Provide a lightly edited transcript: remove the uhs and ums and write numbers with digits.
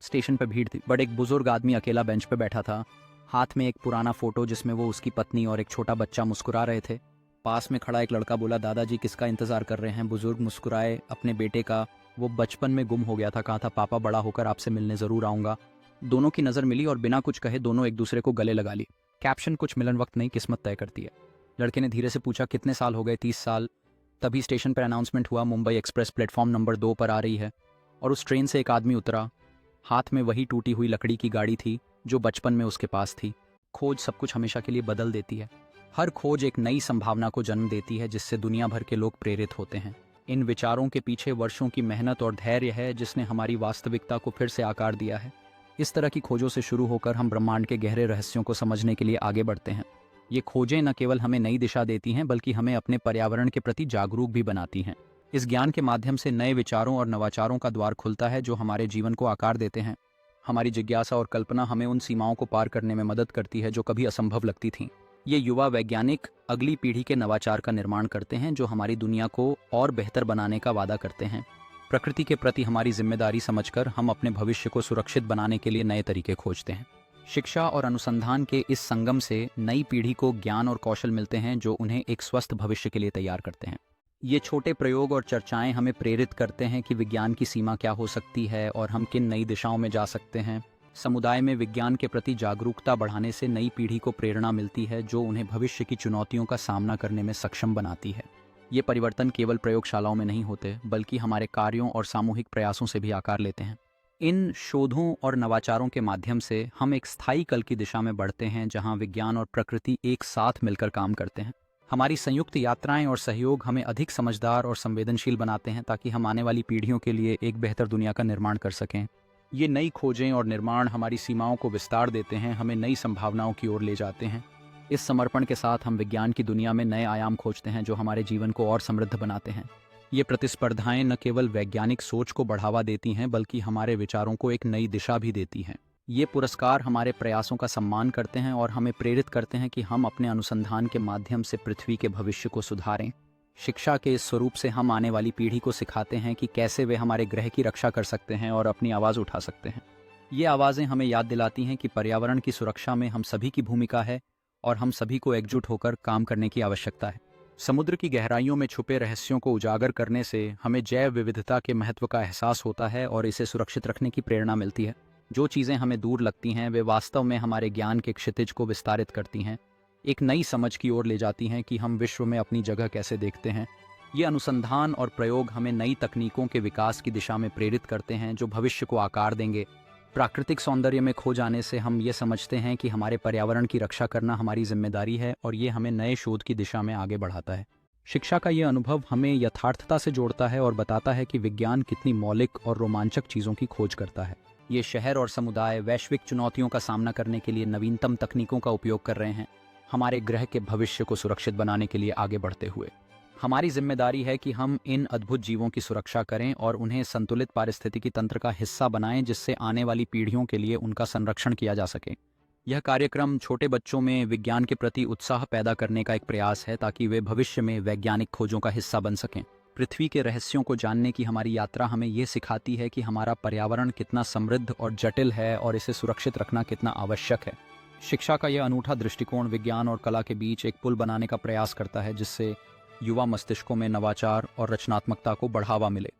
Station पर भीड़ थी, बट एक बुजुर्ग आदमी अकेला बेंच पे बैठा था, हाथ में एक पुराना फोटो जिसमें वो उसकी पत्नी और एक छोटा बच्चा मुस्कुरा रहे थे। पास में खड़ा एक लड़का बोला, दादाजी किसका इंतजार कर रहे हैं? बुजुर्ग मुस्कुराए, अपने बेटे का। वो बचपन में गुम हो गया था, कहा था पापा बड़ा होकर आपसे मिलने जरूर आऊंगा। दोनों की नज़र मिली और बिना कुछ कहे दोनों एक दूसरे को गले लगा ली। कैप्शन, कुछ मिलन वक्त नहीं, किस्मत तय करती है। लड़के ने धीरे से पूछा, कितने साल हो गए? 30 साल। तभी स्टेशन पर अनाउंसमेंट हुआ, मुंबई एक्सप्रेस प्लेटफॉर्म नंबर 2 पर आ रही है। और उस ट्रेन से एक आदमी उतरा, हाथ में वही टूटी हुई लकड़ी की गाड़ी थी जो बचपन में उसके पास थी। खोज सब कुछ हमेशा के लिए बदल देती है। हर खोज एक नई संभावना को जन्म देती है जिससे दुनिया भर के लोग प्रेरित होते हैं। इन विचारों के पीछे वर्षों की मेहनत और धैर्य है जिसने हमारी वास्तविकता को फिर से आकार दिया है। इस तरह की खोजों से शुरू होकर हम ब्रह्मांड के गहरे रहस्यों को समझने के लिए आगे बढ़ते हैं। ये खोजें न केवल हमें नई दिशा देती हैं बल्कि हमें अपने पर्यावरण के प्रति जागरूक भी बनाती हैं। इस ज्ञान के माध्यम से नए विचारों और नवाचारों का द्वार खुलता है जो हमारे जीवन को आकार देते हैं। हमारी जिज्ञासा और कल्पना हमें उन सीमाओं को पार करने में मदद करती है जो कभी असंभव लगती थीं। ये युवा वैज्ञानिक अगली पीढ़ी के नवाचार का निर्माण करते हैं जो हमारी दुनिया को और बेहतर बनाने का वादा करते हैं। प्रकृति के प्रति हमारी जिम्मेदारी समझकर हम अपने भविष्य को सुरक्षित बनाने के लिए नए तरीके खोजते हैं। शिक्षा और अनुसंधान के इस संगम से नई पीढ़ी को ज्ञान और कौशल मिलते हैं जो उन्हें एक स्वस्थ भविष्य के लिए तैयार करते हैं। ये छोटे प्रयोग और चर्चाएं हमें प्रेरित करते हैं कि विज्ञान की सीमा क्या हो सकती है और हम किन नई दिशाओं में जा सकते हैं। समुदाय में विज्ञान के प्रति जागरूकता बढ़ाने से नई पीढ़ी को प्रेरणा मिलती है जो उन्हें भविष्य की चुनौतियों का सामना करने में सक्षम बनाती है। ये परिवर्तन केवल प्रयोगशालाओं में नहीं होते बल्कि हमारे कार्यों और सामूहिक प्रयासों से भी आकार लेते हैं। इन शोधों और नवाचारों के माध्यम से हम एक स्थायी कल की दिशा में बढ़ते हैं जहां विज्ञान और प्रकृति एक साथ मिलकर काम करते हैं। हमारी संयुक्त यात्राएं और सहयोग हमें अधिक समझदार और संवेदनशील बनाते हैं ताकि हम आने वाली पीढ़ियों के लिए एक बेहतर दुनिया का निर्माण कर सकें। ये नई खोजें और निर्माण हमारी सीमाओं को विस्तार देते हैं, हमें नई संभावनाओं की ओर ले जाते हैं। इस समर्पण के साथ हम विज्ञान की दुनिया में नए आयाम खोजते हैं जो हमारे जीवन को और समृद्ध बनाते हैं। ये प्रतिस्पर्धाएं न केवल वैज्ञानिक सोच को बढ़ावा देती हैं बल्कि हमारे विचारों को एक नई दिशा भी देती हैं। ये पुरस्कार हमारे प्रयासों का सम्मान करते हैं और हमें प्रेरित करते हैं कि हम अपने अनुसंधान के माध्यम से पृथ्वी के भविष्य को सुधारें। शिक्षा के इस स्वरूप से हम आने वाली पीढ़ी को सिखाते हैं कि कैसे वे हमारे ग्रह की रक्षा कर सकते हैं और अपनी आवाज़ उठा सकते हैं। ये आवाज़ें हमें याद दिलाती हैं कि पर्यावरण की सुरक्षा में हम सभी की भूमिका है और हम सभी को एकजुट होकर काम करने की आवश्यकता है। समुद्र की गहराइयों में छुपे रहस्यों को उजागर करने से हमें जैव विविधता के महत्व का एहसास होता है और इसे सुरक्षित रखने की प्रेरणा मिलती है। जो चीज़ें हमें दूर लगती हैं वे वास्तव में हमारे ज्ञान के क्षितिज को विस्तारित करती हैं, एक नई समझ की ओर ले जाती हैं कि हम विश्व में अपनी जगह कैसे देखते हैं। ये अनुसंधान और प्रयोग हमें नई तकनीकों के विकास की दिशा में प्रेरित करते हैं जो भविष्य को आकार देंगे। प्राकृतिक सौंदर्य में खो जाने से हम ये समझते हैं कि हमारे पर्यावरण की रक्षा करना हमारी जिम्मेदारी है और ये हमें नए शोध की दिशा में आगे बढ़ाता है। शिक्षा का ये अनुभव हमें यथार्थता से जोड़ता है और बताता है कि विज्ञान कितनी मौलिक और रोमांचक चीज़ों की खोज करता है। ये शहर और समुदाय वैश्विक चुनौतियों का सामना करने के लिए नवीनतम तकनीकों का उपयोग कर रहे हैं, हमारे ग्रह के भविष्य को सुरक्षित बनाने के लिए आगे बढ़ते हुए। हमारी जिम्मेदारी है कि हम इन अद्भुत जीवों की सुरक्षा करें और उन्हें संतुलित पारिस्थितिकी तंत्र का हिस्सा बनाएं जिससे आने वाली पीढ़ियों के लिए उनका संरक्षण किया जा सके। यह कार्यक्रम छोटे बच्चों में विज्ञान के प्रति उत्साह पैदा करने का एक प्रयास है ताकि वे भविष्य में वैज्ञानिक खोजों का हिस्सा बन सकें। पृथ्वी के रहस्यों को जानने की हमारी यात्रा हमें ये सिखाती है कि हमारा पर्यावरण कितना समृद्ध और जटिल है और इसे सुरक्षित रखना कितना आवश्यक है। शिक्षा का यह अनूठा दृष्टिकोण विज्ञान और कला के बीच एक पुल बनाने का प्रयास करता है जिससे युवा मस्तिष्कों में नवाचार और रचनात्मकता को बढ़ावा मिले।